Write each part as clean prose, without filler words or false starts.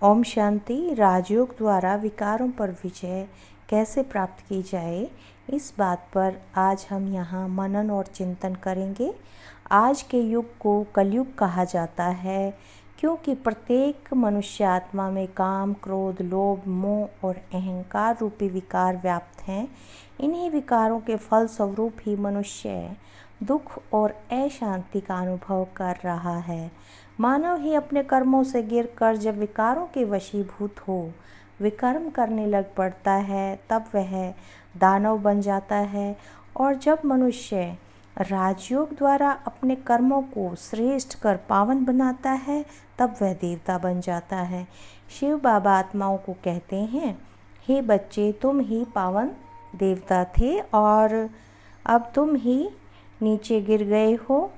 ओम शांति। राजयोग द्वारा विकारों पर विजय कैसे प्राप्त की जाए, इस बात पर आज हम यहाँ मनन और चिंतन करेंगे। आज के युग को कलयुग कहा जाता है क्योंकि प्रत्येक मनुष्य आत्मा में काम, क्रोध, लोभ, मोह और अहंकार रूपी विकार व्याप्त हैं। इन्हीं विकारों के फल स्वरूप ही मनुष्य दुख और अशांति का अनुभव कर रहा है। मानव ही अपने कर्मों से गिरकर जब विकारों के वशीभूत हो विकर्म करने लग पड़ता है, तब वह दानव बन जाता है। और जब मनुष्य राजयोग द्वारा अपने कर्मों को श्रेष्ठ कर पावन बनाता है, तब वह देवता बन जाता है। शिव बाबा आत्माओं को कहते हैं, हे बच्चे, तुम ही पावन देवता थे और अब तुम ही नीचे गिर गए हो।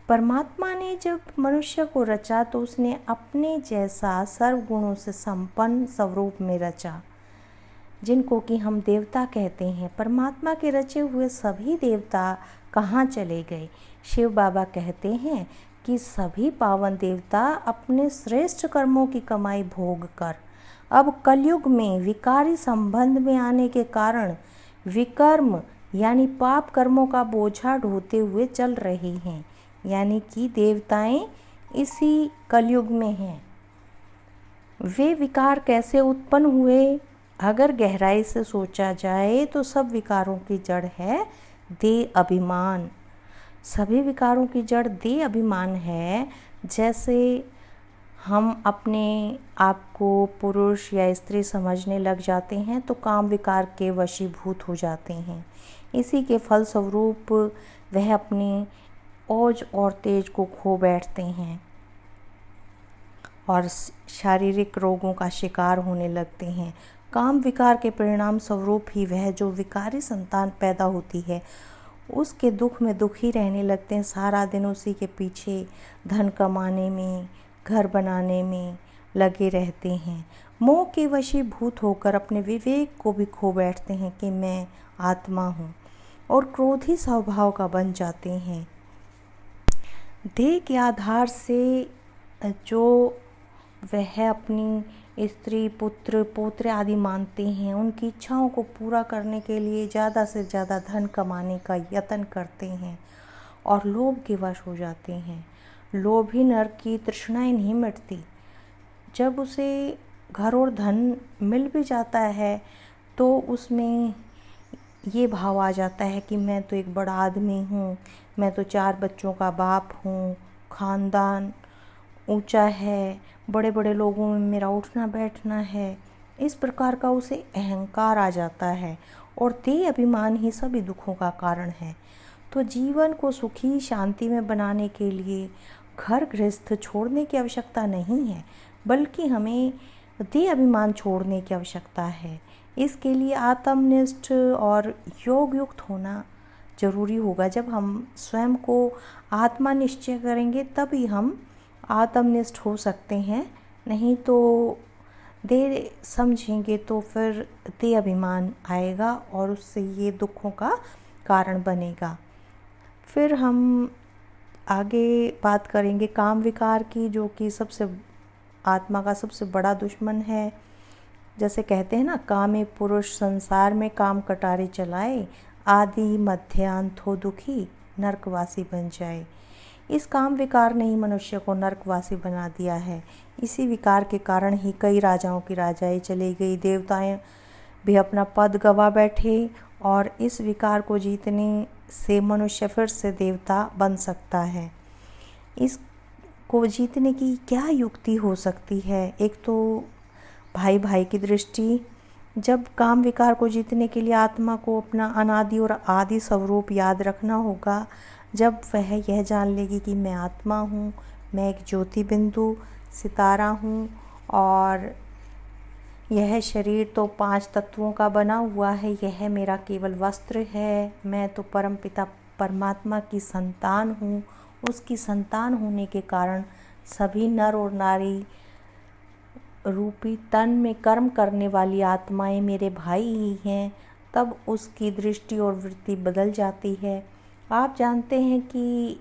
परमात्मा ने जब मनुष्य को रचा तो उसने अपने जैसा सर्वगुणों से संपन्न स्वरूप में रचा, जिनको कि हम देवता कहते हैं। परमात्मा के रचे हुए सभी देवता कहाँ चले गए? शिव बाबा कहते हैं कि सभी पावन देवता अपने श्रेष्ठ कर्मों की कमाई भोग कर अब कलयुग में विकारी संबंध में आने के कारण विकर्म यानी पाप कर्मों का बोझा ढोते हुए चल रहे हैं। यानी कि देवताएं इसी कलयुग में हैं। वे विकार कैसे उत्पन्न हुए? अगर गहराई से सोचा जाए तो सब विकारों की जड़ है देह अभिमान। सभी विकारों की जड़ देह अभिमान है। जैसे हम अपने आप को पुरुष या स्त्री समझने लग जाते हैं तो काम विकार के वशीभूत हो जाते हैं। इसी के फलस्वरूप वह अपनी ओज और तेज को खो बैठते हैं और शारीरिक रोगों का शिकार होने लगते हैं। काम विकार के परिणाम स्वरूप ही वह जो विकारी संतान पैदा होती है उसके दुख में दुखी रहने लगते हैं। सारा दिन उसी के पीछे धन कमाने में, घर बनाने में लगे रहते हैं। मोह के वशीभूत होकर अपने विवेक को भी खो बैठते हैं कि मैं आत्मा हूँ और क्रोधी स्वभाव का बन जाते हैं। देह के आधार से जो वह अपनी स्त्री, पुत्र, पोत्र आदि मानते हैं, उनकी इच्छाओं को पूरा करने के लिए ज़्यादा से ज़्यादा धन कमाने का यत्न करते हैं और लोभ के वश हो जाते हैं। लोभी नर की तृष्णाएं नहीं मिटती। जब उसे घर और धन मिल भी जाता है तो उसमें ये भाव आ जाता है कि मैं तो एक बड़ा आदमी हूँ, मैं तो 4 बच्चों का बाप हूँ, खानदान ऊंचा है, बड़े बड़े लोगों में मेरा उठना बैठना है। इस प्रकार का उसे अहंकार आ जाता है और देह अभिमान ही सभी दुखों का कारण है। तो जीवन को सुखी शांति में बनाने के लिए घर गृहस्थ छोड़ने की आवश्यकता नहीं है, बल्कि हमें देह अभिमान छोड़ने की आवश्यकता है। इसके लिए आत्मनिष्ठ और योग युक्त होना जरूरी होगा। जब हम स्वयं को आत्मा निश्चय करेंगे तभी हम आत्मनिष्ठ हो सकते हैं, नहीं तो देह समझेंगे तो फिर देह अभिमान आएगा और उससे ये दुखों का कारण बनेगा। फिर हम आगे बात करेंगे काम विकार की, जो कि सबसे आत्मा का सबसे बड़ा दुश्मन है। जैसे कहते हैं ना, कामे पुरुष संसार में काम कटारे चलाए, आदि मध्यांत हो दुखी नरकवासी बन जाए। इस काम विकार ने ही मनुष्य को नरकवासी बना दिया है। इसी विकार के कारण ही कई राजाओं की राजाएं चली गई, देवताएं भी अपना पद गवा बैठे और इस विकार को जीतने से मनुष्य फिर से देवता बन सकता है। इसको जीतने की क्या युक्ति हो सकती है? एक तो भाई भाई की दृष्टि। जब काम विकार को जीतने के लिए आत्मा को अपना अनादि और आदि स्वरूप याद रखना होगा। जब वह यह जान लेगी कि मैं आत्मा हूँ, मैं एक ज्योति बिंदु सितारा हूँ और यह शरीर तो 5 तत्वों का बना हुआ है, यह मेरा केवल वस्त्र है, मैं तो परमपिता परमात्मा की संतान हूँ। उसकी संतान होने के कारण सभी नर और नारी रूपी तन में कर्म करने वाली आत्माएं मेरे भाई ही हैं। तब उसकी दृष्टि और वृत्ति बदल जाती है। आप जानते हैं कि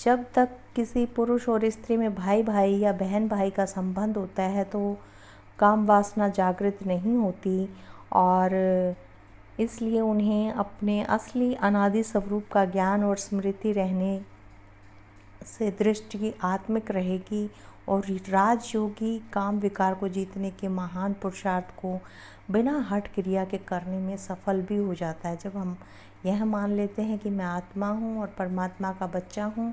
जब तक किसी पुरुष और स्त्री में भाई भाई या बहन भाई का संबंध होता है तो काम वासना जागृत नहीं होती और इसलिए उन्हें अपने असली अनादि स्वरूप का ज्ञान और स्मृति रहने से दृष्टि आत्मिक रहेगी और राजयोगी काम विकार को जीतने के महान पुरुषार्थ को बिना हठ क्रिया के करने में सफल भी हो जाता है। जब हम यह मान लेते हैं कि मैं आत्मा हूँ और परमात्मा का बच्चा हूँ,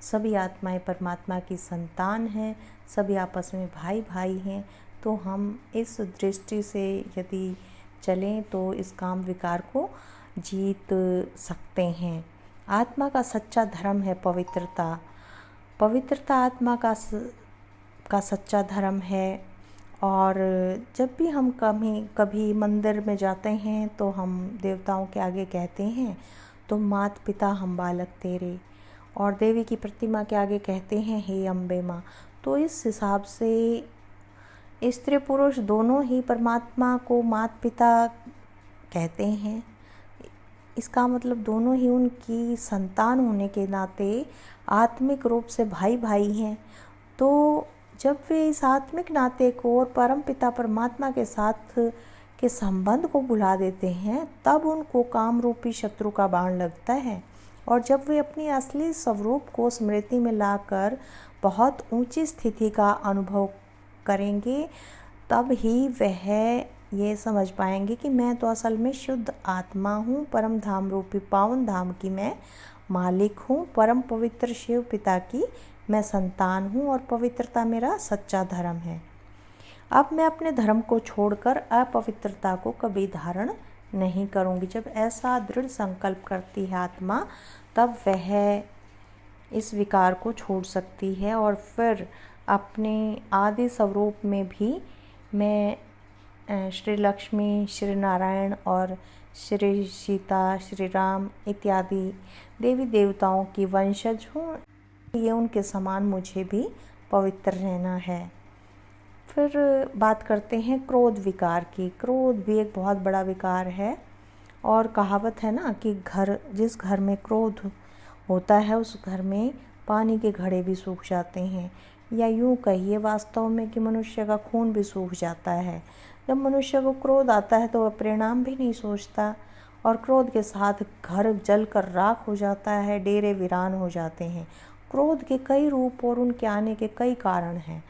सभी आत्माएं परमात्मा की संतान हैं, सभी आपस में भाई भाई हैं, तो हम इस दृष्टि से यदि चलें तो इस काम विकार को जीत सकते हैं। आत्मा का सच्चा धर्म है पवित्रता। पवित्रता आत्मा का सच्चा धर्म है। और जब भी हम कभी मंदिर में जाते हैं तो हम देवताओं के आगे कहते हैं तुम मात पिता हम बालक तेरे, और देवी की प्रतिमा के आगे कहते हैं हे अम्बे माँ। तो इस हिसाब से स्त्री पुरुष दोनों ही परमात्मा को मात पिता कहते हैं। इसका मतलब दोनों ही उनकी संतान होने के नाते आत्मिक रूप से भाई भाई हैं। तो जब वे इस आत्मिक नाते को और परम पिता परमात्मा के साथ के संबंध को भुला देते हैं, तब उनको काम रूपी शत्रु का बाण लगता है। और जब वे अपनी असली स्वरूप को स्मृति में लाकर बहुत ऊंची स्थिति का अनुभव करेंगे, तब ही वह ये समझ पाएंगे कि मैं तो असल में शुद्ध आत्मा हूँ, परम धाम रूपी पावन धाम की मैं मालिक हूँ, परम पवित्र शिव पिता की मैं संतान हूँ और पवित्रता मेरा सच्चा धर्म है। अब मैं अपने धर्म को छोड़कर अपवित्रता को कभी धारण नहीं करूँगी। जब ऐसा दृढ़ संकल्प करती है आत्मा, तब वह इस विकार को छोड़ सकती है और फिर अपने आदि स्वरूप में भी मैं श्री लक्ष्मी, श्री नारायण और श्री सीता, श्री राम इत्यादि देवी देवताओं की वंशज हूँ। ये उनके समान मुझे भी पवित्र रहना है। फिर बात करते हैं क्रोध विकार की। क्रोध भी एक बहुत बड़ा विकार है और कहावत है ना कि जिस घर में क्रोध होता है उस घर में पानी के घड़े भी सूख जाते हैं, या यूँ कहिए वास्तव में कि मनुष्य का खून भी सूख जाता है। जब मनुष्य को क्रोध आता है तो वह परिणाम भी नहीं सोचता और क्रोध के साथ घर जलकर राख हो जाता है, डेरे वीरान हो जाते हैं। क्रोध के कई रूप और उनके आने के कई कारण हैं।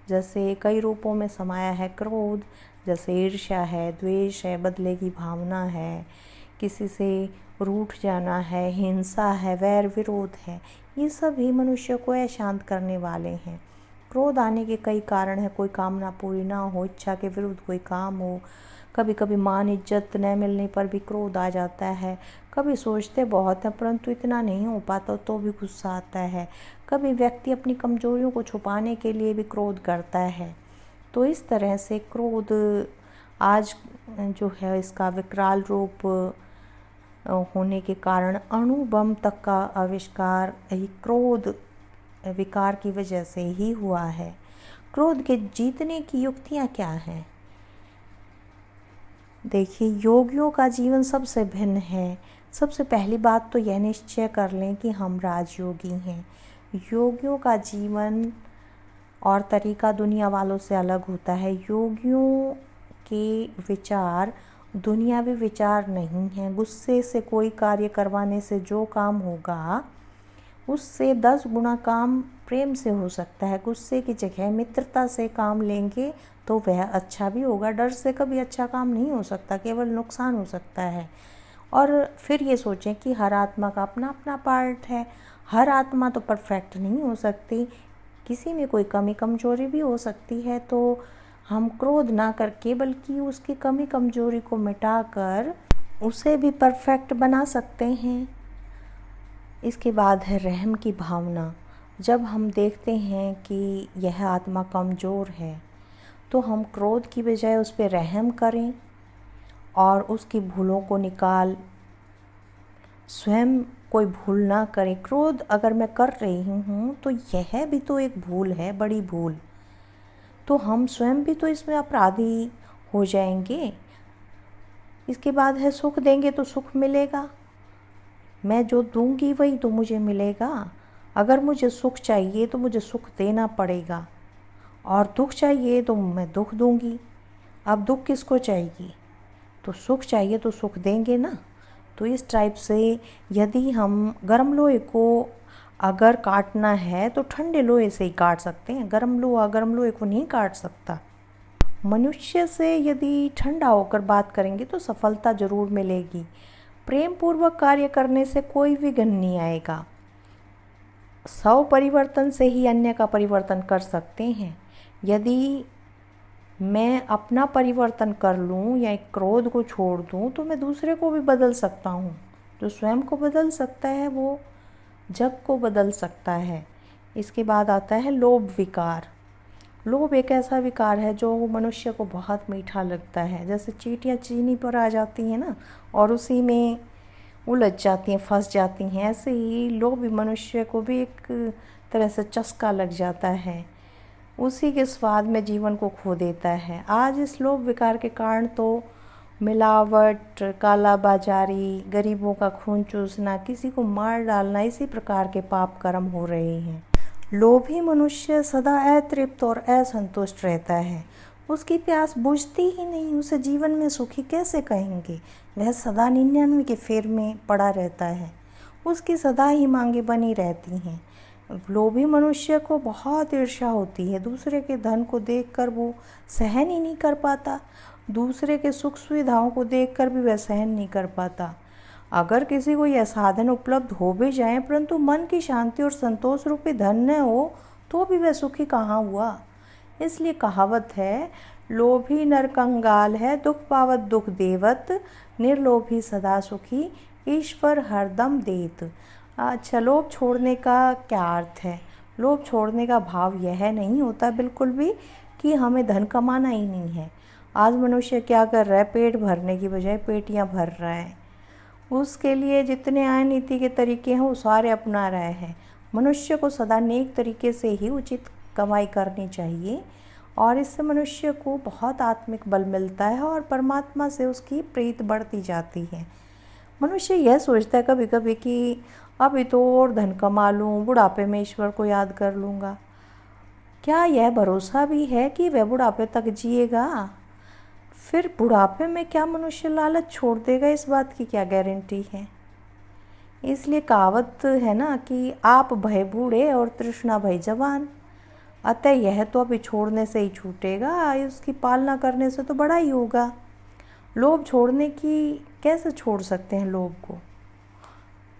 जैसे कई रूपों में समाया है क्रोध, जैसे ईर्ष्या है, द्वेष है, बदले की भावना है, किसी से रूठ जाना है, हिंसा है, वैर विरोध है। ये सभी मनुष्य को अशांत करने वाले हैं। क्रोध आने के कई कारण हैं। कोई कामना पूरी ना हो, इच्छा के विरुद्ध कोई काम हो, कभी कभी मान इज्जत न मिलने पर भी क्रोध आ जाता है, कभी सोचते बहुत हैं परंतु इतना नहीं हो पाता तो भी गुस्सा आता है, कभी व्यक्ति अपनी कमजोरियों को छुपाने के लिए भी क्रोध करता है। तो इस तरह से क्रोध आज जो है इसका विकराल रूप होने के कारण अणु बम तक का आविष्कार ही क्रोध विकार की वजह से ही हुआ है। क्रोध के जीतने की युक्तियाँ क्या हैं? देखिए, योगियों का जीवन सबसे भिन्न है। सबसे पहली बात तो यह निश्चय कर लें कि हम राजयोगी हैं। योगियों का जीवन और तरीका दुनिया वालों से अलग होता है। योगियों के विचार दुनियावी विचार नहीं हैं। गुस्से से कोई कार्य करवाने से जो काम होगा उससे 10 गुना काम प्रेम से हो सकता है। गुस्से की जगह मित्रता से काम लेंगे तो वह अच्छा भी होगा। डर से कभी अच्छा काम नहीं हो सकता, केवल नुकसान हो सकता है। और फिर ये सोचें कि हर आत्मा का अपना अपना पार्ट है। हर आत्मा तो परफेक्ट नहीं हो सकती, किसी में कोई कमी कमजोरी भी हो सकती है। तो हम क्रोध ना करके बल्कि उसकी कमी कमजोरी को मिटाकर उसे भी परफेक्ट बना सकते हैं। इसके बाद है रहम की भावना। जब हम देखते हैं कि यह आत्मा कमज़ोर है तो हम क्रोध की बजाय उस पर रहम करें और उसकी भूलों को निकाल स्वयं कोई भूल ना करें। क्रोध अगर मैं कर रही हूँ तो यह भी तो एक भूल है, बड़ी भूल। तो हम स्वयं भी तो इसमें अपराधी हो जाएंगे। इसके बाद है सुख देंगे तो सुख मिलेगा। मैं जो दूंगी वही तो मुझे मिलेगा। अगर मुझे सुख चाहिए तो मुझे सुख देना पड़ेगा, और दुख चाहिए तो मैं दुख दूंगी। अब दुख किसको चाहिए? तो सुख चाहिए तो सुख देंगे ना। तो इस टाइप से यदि हम गर्म लोहे को अगर काटना है तो ठंडे लोहे से ही काट सकते हैं, गर्म लोहे को नहीं काट सकता। मनुष्य से यदि ठंडा होकर बात करेंगे तो सफलता जरूर मिलेगी। प्रेम पूर्वक कार्य करने से कोई विघ्न नहीं आएगा। 100 परिवर्तन से ही अन्य का परिवर्तन कर सकते हैं। यदि मैं अपना परिवर्तन कर लूँ या एक क्रोध को छोड़ दूँ तो मैं दूसरे को भी बदल सकता हूँ। जो स्वयं को बदल सकता है वो जग को बदल सकता है। इसके बाद आता है लोभ विकार। लोभ एक ऐसा विकार है जो मनुष्य को बहुत मीठा लगता है। जैसे चींटियाँ चीनी पर आ जाती हैं ना और उसी में उलझ जाती हैं, फंस जाती हैं, ऐसे ही लोभ मनुष्य को भी एक तरह से चस्का लग जाता है। उसी के स्वाद में जीवन को खो देता है। आज इस लोभ विकार के कारण तो मिलावट, काला बाजारी, गरीबों का खून चूसना, किसी को मार डालना, इसी प्रकार के पाप कर्म हो रहे हैं। लोभी मनुष्य सदा अतृप्त और असंतुष्ट रहता है। उसकी प्यास बुझती ही नहीं, उसे जीवन में सुखी कैसे कहेंगे? वह सदा 99 के फेर में पड़ा रहता है, उसकी सदा ही मांगे बनी रहती हैं। लोभी मनुष्य को बहुत ईर्ष्या होती है। दूसरे के धन को देखकर वो सहन ही नहीं कर पाता, दूसरे के सुख सुविधाओं को देखकर भी वह सहन नहीं कर पाता। अगर किसी को यह साधन उपलब्ध हो भी जाए परंतु मन की शांति और संतोष रूपी धन न हो तो भी वह सुखी कहाँ हुआ। इसलिए कहावत है, लोभी नर कंगाल है, दुख पावत दुख देवत, निर्लोभी सदा सुखी, ईश्वर हरदम देत। अच्छा, लोभ छोड़ने का क्या अर्थ है? लोभ छोड़ने का भाव यह नहीं होता बिल्कुल भी कि हमें धन कमाना ही नहीं है। आज मनुष्य क्या कर रहा है? पेट भरने की बजाय पेटियां भर रहा है। उसके लिए जितने आय नीति के तरीके हैं वो सारे अपना रहे हैं। मनुष्य को सदा नेक तरीके से ही उचित कमाई करनी चाहिए और इससे मनुष्य को बहुत आत्मिक बल मिलता है और परमात्मा से उसकी प्रीति बढ़ती जाती है। मनुष्य यह सोचता है कभी कभी कि अभी तो और धन कमा लूँ, बुढ़ापे में ईश्वर को याद कर लूँगा। क्या यह भरोसा भी है कि वह बुढ़ापे तक जिएगा? फिर बुढ़ापे में क्या मनुष्य लालच छोड़ देगा, इस बात की क्या गारंटी है? इसलिए कहावत है ना कि आप भय बूढ़े और तृष्णा भय जवान। अतः यह तो अभी छोड़ने से ही छूटेगा, इसकी पालना करने से तो बड़ा ही होगा। लोभ छोड़ने की कैसे छोड़ सकते हैं लोभ को?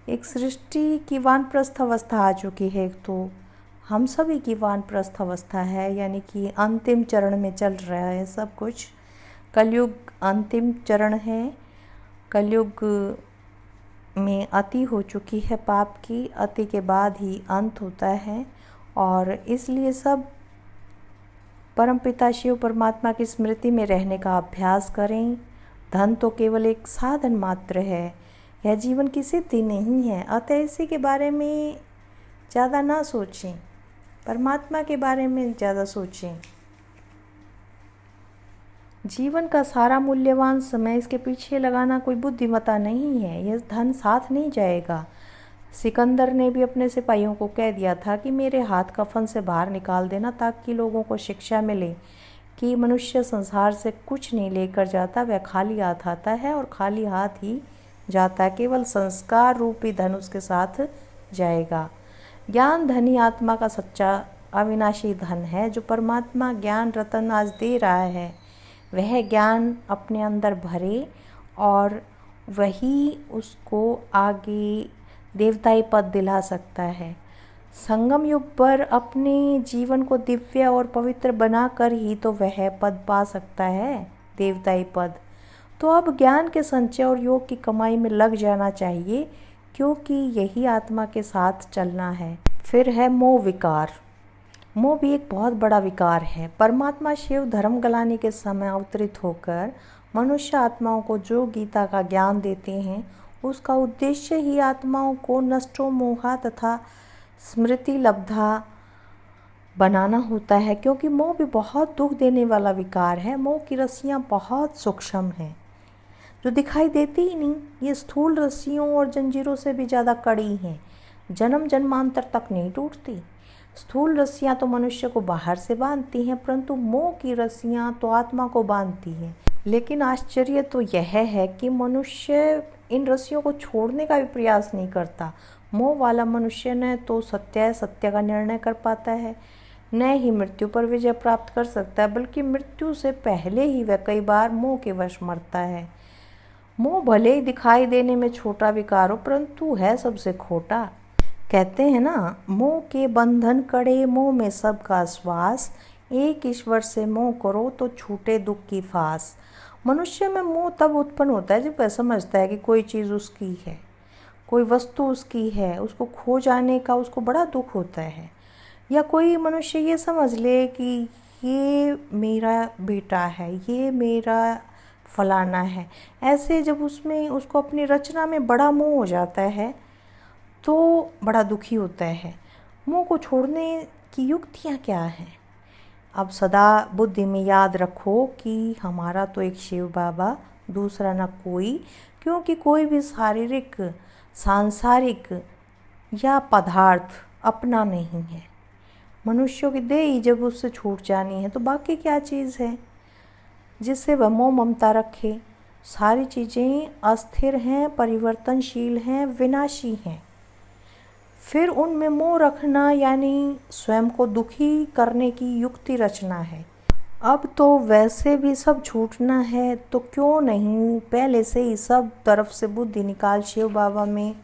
एक सृष्टि की वानप्रस्थ अवस्था आ चुकी है, एक तो हम सभी की वानप्रस्थ अवस्था है, यानी कि अंतिम चरण में चल रहा है सब कुछ। कलयुग अंतिम चरण है। कलयुग में अति हो चुकी है पाप की, अति के बाद ही अंत होता है और इसलिए सब परमपिता शिव परमात्मा की स्मृति में रहने का अभ्यास करें। धन तो केवल एक साधन मात्र है, यह जीवन की सिद्धि नहीं है। अतः इसी के बारे में ज़्यादा ना सोचें, परमात्मा के बारे में ज़्यादा सोचें। जीवन का सारा मूल्यवान समय इसके पीछे लगाना कोई बुद्धिमत्ता नहीं है, यह धन साथ नहीं जाएगा। सिकंदर ने भी अपने सिपाहियों को कह दिया था कि मेरे हाथ कफन से बाहर निकाल देना, ताकि लोगों को शिक्षा मिले कि मनुष्य संसार से कुछ नहीं लेकर जाता, वह खाली हाथ आता है और खाली हाथ ही जाता है। केवल संस्कार रूपी धन उसके साथ जाएगा। ज्ञान धन ही आत्मा का सच्चा अविनाशी धन है। जो परमात्मा ज्ञान रतन आज दे रहा है वह ज्ञान अपने अंदर भरे और वही उसको आगे देवताई पद दिला सकता है। संगम युग पर अपने जीवन को दिव्य और पवित्र बनाकर ही तो वह पद पा सकता है, देवताई पद। तो अब ज्ञान के संचय और योग की कमाई में लग जाना चाहिए, क्योंकि यही आत्मा के साथ चलना है। फिर है मोह विकार। मोह भी एक बहुत बड़ा विकार है। परमात्मा शिव धर्म गलाने के समय अवतरित होकर मनुष्य आत्माओं को जो गीता का ज्ञान देते हैं, उसका उद्देश्य ही आत्माओं को नष्टो मोहा तथा स्मृति लब्धा बनाना होता है, क्योंकि मोह भी बहुत दुख देने वाला विकार है। मोह की रस्सियाँ बहुत सूक्ष्म हैं, जो दिखाई देती ही नहीं। ये स्थूल रस्सियों और जंजीरों से भी ज़्यादा कड़ी हैं। जन्म जन्मांतर तक नहीं टूटती। स्थूल रस्सियाँ तो मनुष्य को बाहर से बांधती हैं, परंतु मोह की रस्सियाँ तो आत्मा को बांधती हैं। लेकिन आश्चर्य तो यह है कि मनुष्य इन रस्सियों को छोड़ने का भी प्रयास नहीं करता। मोह वाला मनुष्य न तो सत्य का निर्णय कर पाता है, न ही मृत्यु पर विजय प्राप्त कर सकता है, बल्कि मृत्यु से पहले ही वह कई बार मोह के वश मरता है। मोह भले ही दिखाई देने में छोटा विकार हो, परंतु है सबसे खोटा। कहते हैं ना, मोह के बंधन कड़े, मोह में सबका श्वास, एक ईश्वर से मोह करो तो छूटे दुख की फांस। मनुष्य में मोह तब उत्पन्न होता है जब वह समझता है कि कोई चीज़ उसकी है, कोई वस्तु उसकी है, उसको खो जाने का उसको बड़ा दुख होता है। या कोई मनुष्य ये समझ ले कि ये मेरा बेटा है, ये मेरा फलाना है। ऐसे जब उसमें उसको अपनी रचना में बड़ा मोह हो जाता है तो बड़ा दुखी होता है। मोह को छोड़ने की युक्तियाँ क्या हैं? अब सदा बुद्धि में याद रखो कि हमारा तो एक शिव बाबा, दूसरा ना कोई, क्योंकि कोई भी शारीरिक, सांसारिक या पदार्थ अपना नहीं है। मनुष्यों की देह ही जब उससे छूट जानी है तो बाकी क्या चीज़ है जिससे वह मोह ममता रखे? सारी चीज़ें अस्थिर हैं, परिवर्तनशील हैं, विनाशी हैं। फिर उनमें मोह रखना यानी स्वयं को दुखी करने की युक्ति रचना है। अब तो वैसे भी सब छूटना है तो क्यों नहीं पहले से ही सब तरफ से बुद्धि निकाल शिव बाबा में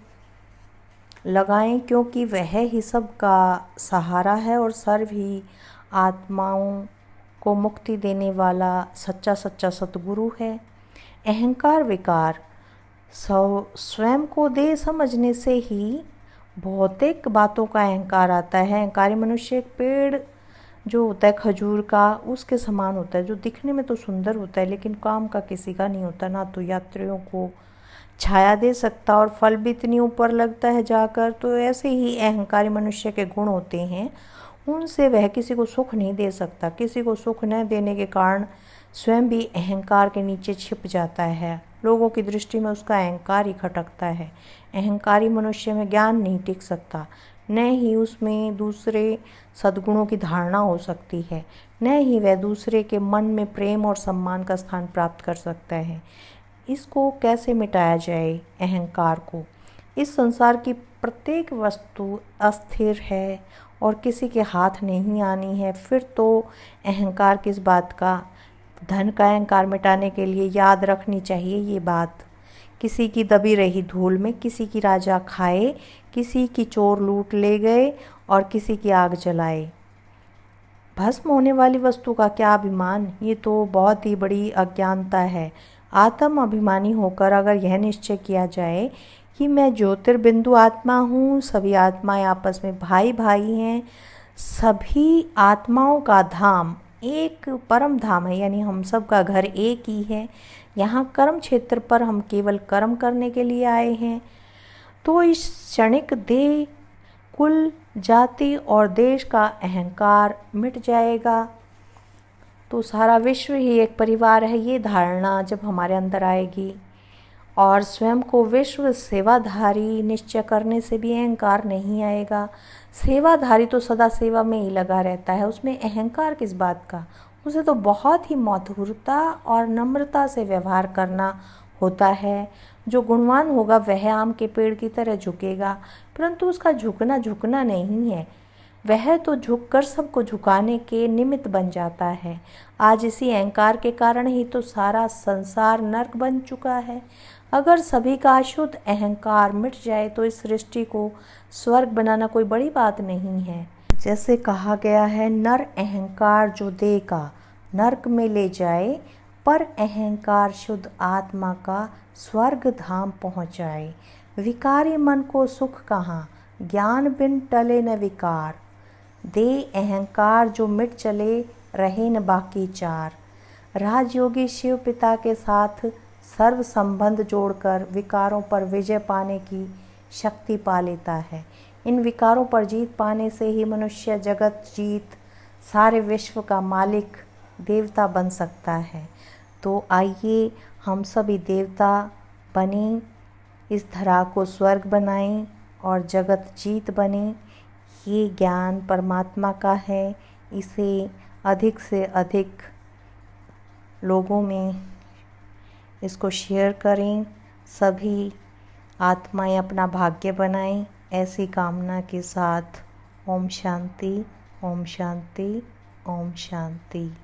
लगाएं, क्योंकि वह ही सबका सहारा है और सर्व ही आत्माओं को मुक्ति देने वाला सच्चा सतगुरु है। अहंकार विकार स्वयं को दे समझने से ही भौतिक बातों का अहंकार आता है। अहंकारी मनुष्य एक पेड़ जो होता है खजूर का, उसके समान होता है, जो दिखने में तो सुंदर होता है लेकिन काम का किसी का नहीं होता, ना तो यात्रियों को छाया दे सकता और फल भी इतनी ऊपर लगता है जाकर। तो ऐसे ही अहंकारी मनुष्य के गुण होते हैं, उनसे वह किसी को सुख नहीं दे सकता। किसी को सुख न देने के कारण स्वयं भी अहंकार के नीचे छिप जाता है। लोगों की दृष्टि में उसका अहंकार ही खटकता है। अहंकारी मनुष्य में ज्ञान नहीं टिक सकता, न ही उसमें दूसरे सद्गुणों की धारणा हो सकती है, न ही वह दूसरे के मन में प्रेम और सम्मान का स्थान प्राप्त कर सकता है। इसको कैसे मिटाया जाए अहंकार को? इस संसार की प्रत्येक वस्तु अस्थिर है और किसी के हाथ नहीं आनी है। फिर तो अहंकार किस बात का? धन का अहंकार मिटाने के लिए याद रखनी चाहिए ये बात, किसी की दबी रही धूल में किसी की राजा खाए, किसी की चोर लूट ले गए और किसी की आग जलाए। भस्म होने वाली वस्तु का क्या अभिमान? ये तो बहुत ही बड़ी अज्ञानता है। आत्म अभिमानी होकर अगर यह निश्चय किया जाए कि मैं ज्योतिर्बिंदु आत्मा हूँ, सभी आत्माएं आपस में भाई भाई हैं, सभी आत्माओं का धाम एक परम धाम है, यानी हम सब का घर एक ही है। यहाँ कर्म क्षेत्र पर हम केवल कर्म करने के लिए आए हैं। तो इस क्षणिक देह, कुल, जाति और देश का अहंकार मिट जाएगा। तो सारा विश्व ही एक परिवार है, ये धारणा जब हमारे अंदर आएगी और स्वयं को विश्व सेवाधारी निश्चय करने से भी अहंकार नहीं आएगा। सेवाधारी तो सदा सेवा में ही लगा रहता है, उसमें अहंकार किस बात का? उसे तो बहुत ही मधुरता और नम्रता से व्यवहार करना होता है। जो गुणवान होगा वह आम के पेड़ की तरह झुकेगा, परंतु उसका झुकना नहीं है, वह तो झुककर सबको झुकाने के निमित्त बन जाता है। आज इसी अहंकार के कारण ही तो सारा संसार नर्क बन चुका है। अगर सभी का शुद्ध अहंकार मिट जाए तो इस सृष्टि को स्वर्ग बनाना कोई बड़ी बात नहीं है। जैसे कहा गया है, नर अहंकार जो देगा नर्क में ले जाए, पर अहंकार शुद्ध आत्मा का स्वर्ग धाम पहुँचाए। विकारी मन को सुख कहाँ, ज्ञान बिन टले न विकार। दे अहंकार जो मिट चले, रहे न बाकी चार। राजयोगी शिव पिता के साथ सर्व संबंध जोड़कर विकारों पर विजय पाने की शक्ति पा लेता है। इन विकारों पर जीत पाने से ही मनुष्य जगत जीत सारे विश्व का मालिक देवता बन सकता है। तो आइए हम सभी देवता बने, इस धरा को स्वर्ग बनाएं और जगत जीत बने। ये ज्ञान परमात्मा का है। इसे अधिक से अधिक लोगों में इसको शेयर करें। सभी आत्माएं अपना भाग्य बनाएं। ऐसी कामना के साथ ओम शांति, ओम शांति, ओम शांति।